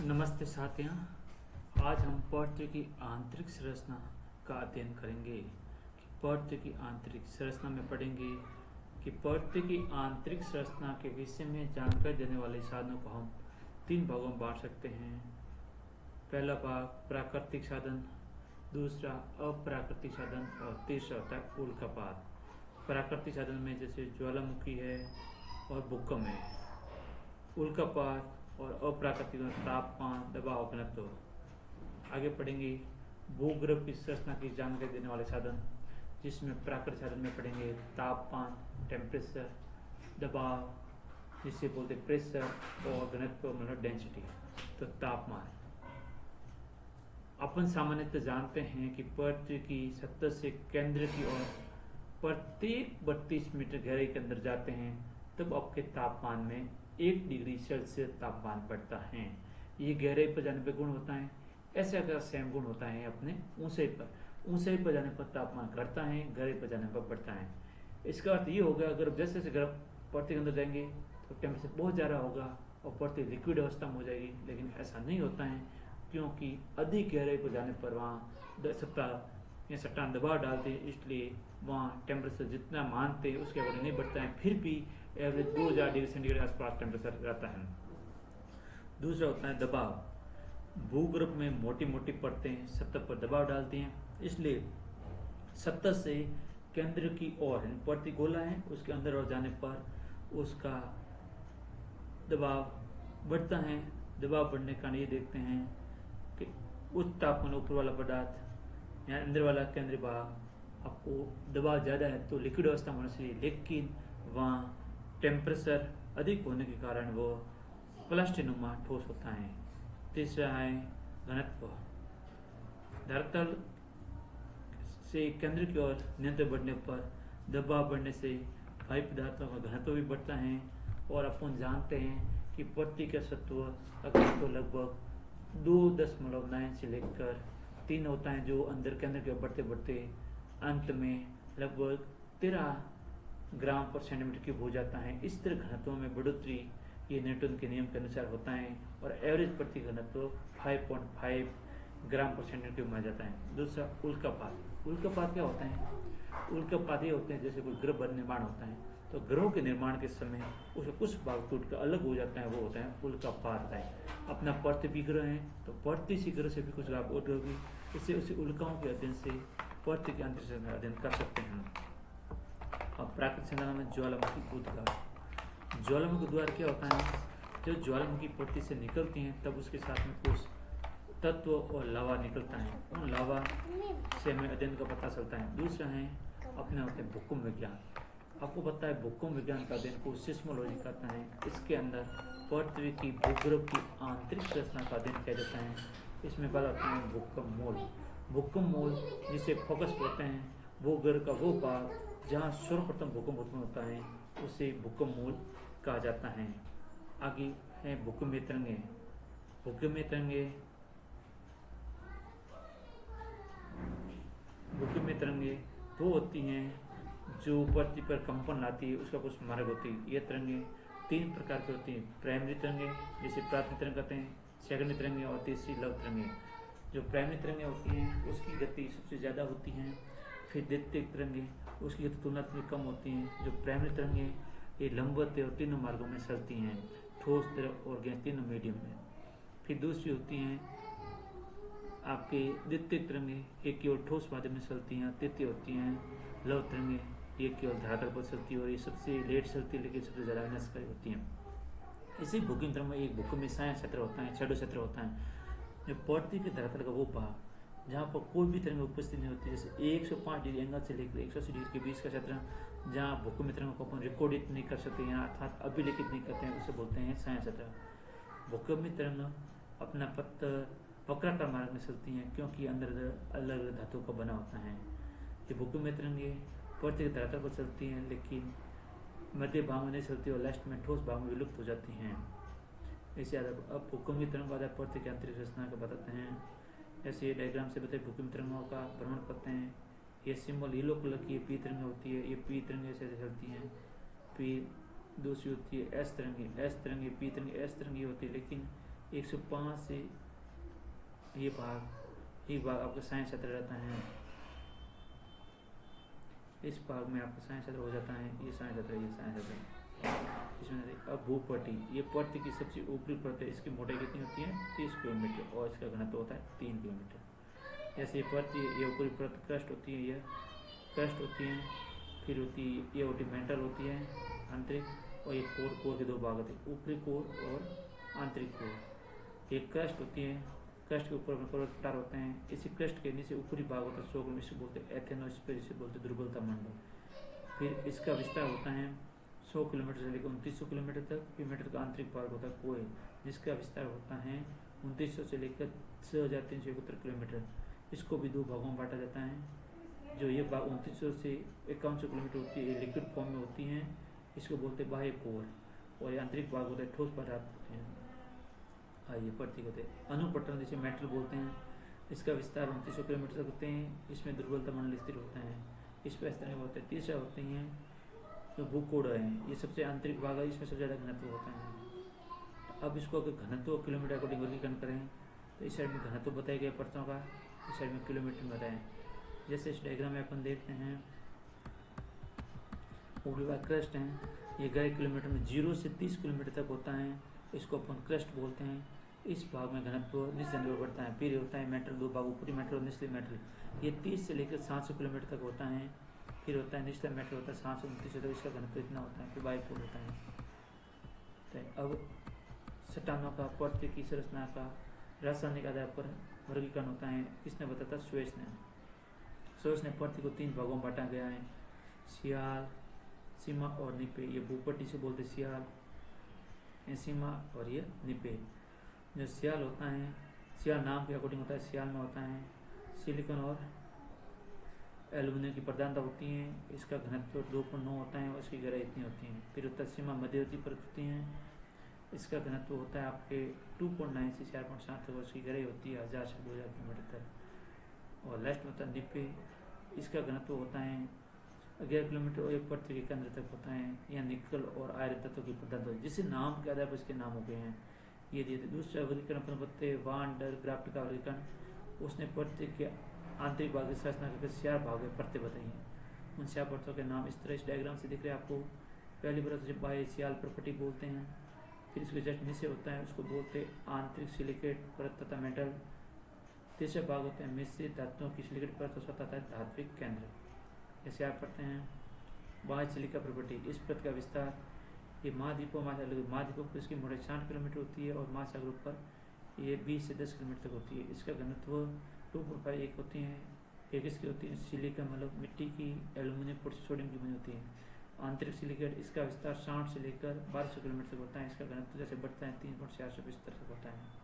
नमस्ते साथियों। आज हम पृथ्वी की आंतरिक संरचना का अध्ययन करेंगे कि पृथ्वी की आंतरिक संरचना में पढ़ेंगे कि पृथ्वी की आंतरिक संरचना के विषय में जानकारी देने वाले साधनों को हम 3 भागों में बांट सकते हैं। पहला भाग प्राकृतिक साधन, दूसरा अप्राकृतिक साधन और तीसरा होता है उल्कापात। प्राकृतिक साधन में जैसे ज्वालामुखी है और भूकंप है। उल्कापात और अप्राकृतिक तापमान, दबाव, घनत्व। आगे पढ़ेंगे भूगर्भ की संरचना की जानकारी देने वाले साधन, जिसमें प्राकृतिक साधन में पढ़ेंगे तापमान, टेम्परेचर, दबाव जिसे बोलते प्रेशर, और घनत्व मतलब डेंसिटी। तो तापमान अपन सामान्यतः जानते हैं कि पृथ्वी की सतह से केंद्र की ओर प्रत्येक 32 मीटर गहराई के अंदर जाते हैं तब आपके तापमान में 1 डिग्री सेल्सियस तापमान बढ़ता है। ये गहराई पर जाने पर गुण होता है, ऐसा का सेम गुण होता है अपने ऊंचाई पर। ऊंचाई पर जाने पर तापमान घटता है, गहराई पर जाने पर बढ़ता है। इसका अर्थ ये होगा अगर जैसे जैसे गर्म पृथ्वी के अंदर जाएंगे तो टेम्परेचर बहुत ज़्यादा होगा और पृथ्वी लिक्विड अवस्था में हो जाएगी, लेकिन ऐसा नहीं होता है क्योंकि अधिक गहराई पर जाने पर वहाँ चट्टान दबाव डालते हैं, इसलिए वहाँ टेम्परेचर जितना मानते हैं उसके अकॉर्डिंग नहीं बढ़ता है, फिर भी एवरेज 2000 डिग्री सेंटीग्रेड आसपास टेम्परेचर रहता है। दूसरा होता है दबाव। भूगर्भ में मोटी मोटी परतें सतह पर दबाव डालती हैं, इसलिए सतह से केंद्र की ओर पृथ्वी गोला है उसके अंदर और जाने पर उसका दबाव बढ़ता है। दबाव बढ़ने का ये देखते हैं कि उच्च तापमान ऊपर वाला पदार्थ या अंदर वाला केंद्रीय भाग आपको दबाव ज़्यादा है तो लिक्विड अवस्था में होना चाहिए, लेकिन वहाँ टेम्परेचर अधिक होने के कारण वो प्लास्टिनुमा ठोस होता है। तीसरा है घनत्व। धरातल से केंद्र की ओर निरंतर बढ़ने पर दबाव बढ़ने से भारी पदार्थों का घनत्व भी बढ़ता है। और अपन जानते हैं कि पृथ्वी के सत्व का घनत्व लगभग 2.9 से लेकर 3 होता है, जो अंदर केंद्र की ओर बढ़ते बढ़ते अंत में लगभग 13 ग्राम पर सेंटीमीटर क्यूब हो जाता है। इस तरह घनत्व में बढ़ोतरी ये न्यूटन के नियम के अनुसार होता है और एवरेज प्रति घनत्व 5.5 ग्राम पर सेंटीमीटर क्यूब में जाता है। दूसरा उल्कापात। उल्कापात क्या होता है? उल्कापात ये होते हैं जैसे कोई ग्रह निर्माण होता है तो ग्रहों के निर्माण के समय उसका कुछ भाग टूट कर अलग हो जाता है, वो होता है उल्कापात है। अपना पृथ्वी ग्रह है तो पृथ्वी से ग्रह से भी कुछ लाभ होगी, इससे उसे उल्काओं के अध्ययन से पृथ्वी के अंतरिक्ष का अध्ययन कर सकते हैं। अब प्राकृतिक संरचना में ज्वालामुखी उद्गार। ज्वालामुखी उद्गार क्या होता है? जब ज्वालामुखी पृथ्वी से निकलती हैं तब उसके साथ में कुछ तत्व और लावा निकलता है, उन लावा से हमें अध्ययन का पता चलता है। दूसरा है अपने होते हैं भूकंप विज्ञान। आपको पता है भूकंप विज्ञान का अध्ययन को सिस्मोलॉजी कहता है। इसके अंदर पृथ्वी की भूगर्भ की आंतरिक संरचना का अध्ययन किया जाता है। इसमें बात आते हैं भूकंप मूल। भूकंप मूल जिसे फोकस बोलते हैं, भूगर्भ का वो भाग जहाँ सर्वप्रथम भूकंप उत्पन्न होता है उसे भूकंप मूल कहा जाता है। आगे है भूकंपीय तरंगे। भूकंपीय तरंगे वो होती हैं जो पृथ्वी पर कंपन लाती है, उसका कुछ मार्ग होती है। ये तरंगे 3 प्रकार की होती हैं। प्राइमरी तरंगे जिसे प्राथमिक तरंग कहते हैं, सेकेंडरी तरंगे और तीसरी लव तरंगे। जो प्राइमरी तरंगे होती हैं उसकी गति सबसे ज़्यादा होती है। फिर द्वितीयक तरंगे उसकी गति तुलनात्मक कम होती हैं। जो प्राइमरी तरंगे ये लंबवत और तीनों मार्गों में चलती हैं, ठोस, द्रव और गैस तीनों मीडियम में। फिर दूसरी होती हैं आपके द्वितीयक तरंगे, एक केवल ठोस माध्यम में चलती हैं। तृतीय होती हैं लव तरंगे, ये केवल धरातल पर चलती है और ये सबसे लेट चलती है लेकिन सबसे ज़्यादा विनाशकारी होती हैं। इसी भूकंप तरंग में एक भूकंप में साया क्षेत्र होता है, शैडो क्षेत्र होता है। जो पृथ्वी के धरातल का वो भाग जहाँ पर कोई भी तरंग उपस्थित नहीं होती, जैसे 105 डिग्री एंगल से लेकर 180 डिग्री के बीच का क्षेत्र जहाँ भूकंप तरंगों को अपन रिकॉर्डित नहीं कर सकते हैं अर्थात अभिलेखित नहीं करते हैं, उसे बोलते हैं साया क्षेत्र। भूकंपीय तरंग अपना वक्राकार मार्ग में चलती हैं क्योंकि अंदर अलग अलग धातुओं का बना होता है। ये भूकंपीय तरंगे पृथ्वी के धरातल पर चलती हैं लेकिन मध्य भाग में नहीं चलती और लास्ट में ठोस भाग में विलुप्त हो जाती हैं। इसे अब भूकंपीय तरंग आधार पृथ्वी की आंतरिक संरचना का बताते हैं। ऐसे ये डायग्राम से बताए भूकंपीय तरंगों का भ्रमण करते हैं। ये सिंबल येलो कलर की पी तरंग होती है, ये पी तरंग ऐसे चलती हैं। पी दूसरी होती है एस तरंगी, एस तरंगी, पी तरंगी, एस तरंगी होती है, लेकिन 105 से ये भाग आपका साइन क्षेत्र रहता है। इस भाग में आपका साइन क्षेत्र हो जाता है, ये साइन क्षेत्र, ये साइन क्षेत्र। इसमें अब भूपट्टी, ये पृथ्वी की सबसे ऊपरी परत है, इसकी मोटाई कितनी होती है 30 किलोमीटर और इसका घनत्व होता है 3 किलोमीटर। जैसे ये पृथ्वी, ये ऊपरी परत क्रस्ट होती है, यह क्रस्ट होती है, फिर होती है ये होती मेंटल होती है आंतरिक, और ये कोर के दो भाग होते हैं, ऊपरी कोर और आंतरिक कोर। एक क्रस्ट होती है, क्रस्ट के ऊपर में पर्वताकार होते हैं, इसी क्रस्ट के नीचे ऊपरी भाग होता है 100 किलोमीटर, इसे बोलते हैं एथेनोस्फीयर, इसे बोलते हैं दुर्बलता मंडल। फिर इसका विस्तार होता है 100 किलोमीटर से लेकर 2900 किलोमीटर तक। फिर मीटर का आंतरिक भाग होता है कोय, जिसका विस्तार होता है 2900 से लेकर 6371 किलोमीटर। इसको भी दो भागों में बांटा जाता है। जो ये भाग 2900 से 5100 किलोमीटर होती है, ये लिक्विड फॉर्म में होती हैं, इसको बोलते हैं बाह्य कोर, और ये आंतरिक भाग होता है ठोस पदार्थ होते हैं। ये पृथ्वी कहते हैं। अनुपटल जिसे मेटल बोलते हैं, इसका विस्तार 2900 किलोमीटर तक होते हैं, इसमें दुर्बलता मंडल स्थिर होता है, इस पर इस तरह होते हैं। तीसरा होते हैं जो भूकोड़ है, ये सबसे आंतरिक भाग है, इसमें सबसे ज़्यादा घनत्व होता है। अब इसको अगर घनत्व किलोमीटर अकॉर्डिंग वर्गीकरण करें तो इस साइड में घनत्व बताया गया परतों का, इस साइड में किलोमीटर में बताएं। जैसे इस डायग्राम में अपन देखते हैं, ऊपरी भाग क्रस्ट है, ये गहरे किलोमीटर में 0 से 30 किलोमीटर तक होता है, इसको अपन क्रस्ट बोलते हैं। इस भाग में घनत्व निश्चित अंतर बढ़ता है। फिर होता है मेटल, दो भाग, ऊपरी मेटल और निचले मेटल, ये 30 से लेकर 700 किलोमीटर तक होता है। फिर होता है निचला मेटल, होता है 729 तक, इसका घनत्व इतना होता है। फिर बाइपोल होता है। अब चट्टानों का पृथ्वी की संरचना का रासायनिक आधार पर वर्गीकरण होता है, किसने बताया था? स्वेस ने। स्वेस ने पृथ्वी को 3 भागों में बांटा गया है, सियाल, सीमा और निपे। ये भूपट्टी से बोलते सियाल, सीमा और ये निपे। जो सियाल होता है, सियाल नाम के अकॉर्डिंग होता है, सियाल में होता है सिलिकॉन और एल्यूमिनियम की प्रधानता होती है, इसका घनत्व 2.9 होता है और इसकी गहराई इतनी होती है। फिर होता है सीमा, मध्यवर्ती परत होती है, इसका घनत्व होता है आपके 2.9 से 4.7 तक, उसकी गहराई होती है 1000 से 2000 किलोमीटर तक। और लास्ट में होता है निपे, इसका घनत्व होता है 11 किलोमीटर और एक पृथ्वी के केंद्र तक होता है। यहाँ निकल और आयरन तत्वों की प्रधानता, जिससे नाम के आधार पर इसके नाम हो गए हैं ये दिए थे। दूसरा वर्गीकरण अपन बताते वान डर ग्राफ्ट का वर्गीकरण, उसने पृथ्वी के आंतरिक भाग की संरचना करके 4 भाग में परतें बताई हैं। उन 4 परतों के नाम इस तरह इस डायग्राम से दिख रहे हैं आपको। पहली परत से बाह्य सियाल प्रॉपर्टी बोलते हैं, फिर इसके जस्ट नीचे होता है उसको बोलते हैं आंतरिक सिलिकेट परत तथा मेटल। तीसरा भाग होते हैं मिश्रित धातुओं की सिलिकेट परत और स्वतः धात्विक केंद्र। जैसे आप पढ़ते हैं बाह्य सिलिका प्रॉपर्टी, इस परत का विस्तार ये महाद्वीपों महाद्वीपों पर इसकी मोटाई 60 किलोमीटर होती है और महासागरों पर ये 20 से 10 किलोमीटर तक होती है। इसका घनत्व 2.5 होती है। एक इसकी होती है सिलिका, मतलब मिट्टी की, एल्यूमिनियम, सोडियम की बनी होती है। आंतरिक सिलिकेट, इसका विस्तार 60 से लेकर 1200 किलोमीटर तक होता है। इसका घनत्व जैसे बढ़ता है 3.420 तक होता है।